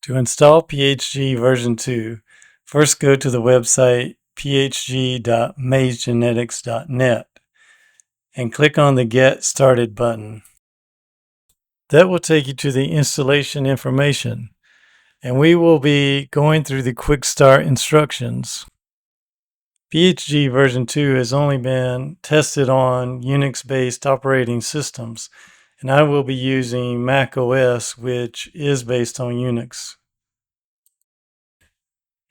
To install PHG version 2, first go to the website phg.mazegenetics.net and click on the Get Started button. That will take you to the installation information, and we will be going through the quick start instructions. PHG version 2 has only been tested on Unix-based operating systems, and I will be using Mac OS, which is based on Unix.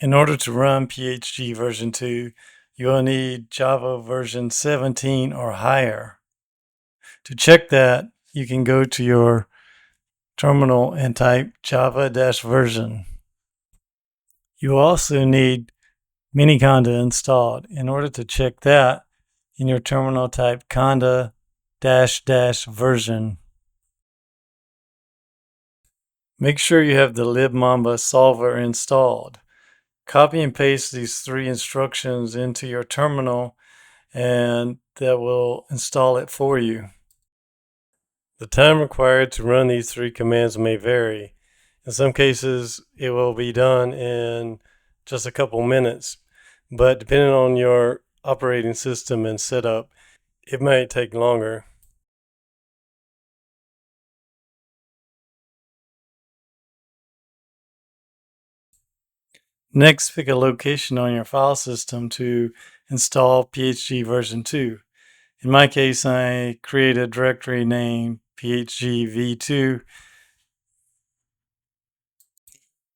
In order to run PHG version 2, you will need Java version 17 or higher. To check that, you can go to your terminal and type java-version. You will also need miniconda installed. In order to check that, in your terminal type conda-version. Make sure you have the libmamba-solver installed. Copy and paste these three instructions into your terminal, and that will install it for you. The time required to run these three commands may vary. In some cases, it will be done in just a couple minutes, but depending on your operating system and setup, it might take longer. Next, pick a location on your file system to install PHG version 2. In my case, I create a directory named PHGv2.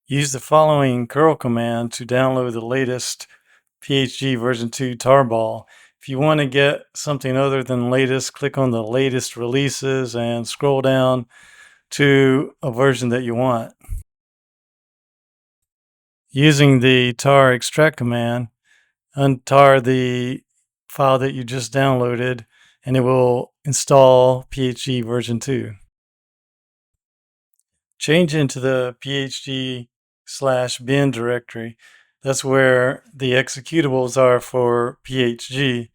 Use the following curl command to download the latest PHG version 2 tarball. If you want to get something other than latest, click on the latest releases and scroll down to a version that you want. Using the tar extract command, untar the file that you just downloaded, and it will install PHG version 2. Change into the PHG/bin directory. That's where the executables are for PHG.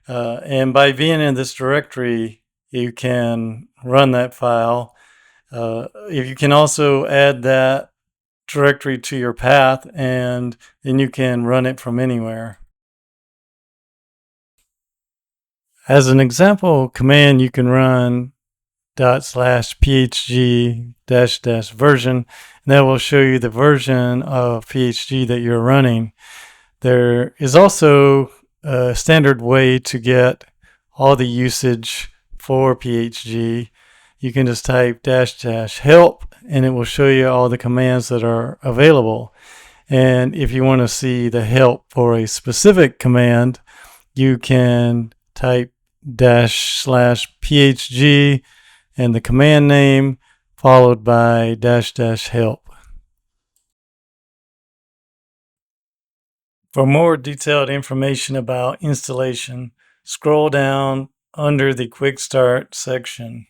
And by being in this directory, you can run that file. If you can also add that directory to your path, and then you can run it from anywhere. As an example command, you can run /phg-version, and that will show you the version of PHG that you're running. There is also a standard way to get all the usage for PHG. You can just type --help, and it will show you all the commands that are available. And if you want to see the help for a specific command, you can type /phg and the command name followed by --help. For more detailed information about installation, scroll down under the Quick Start section.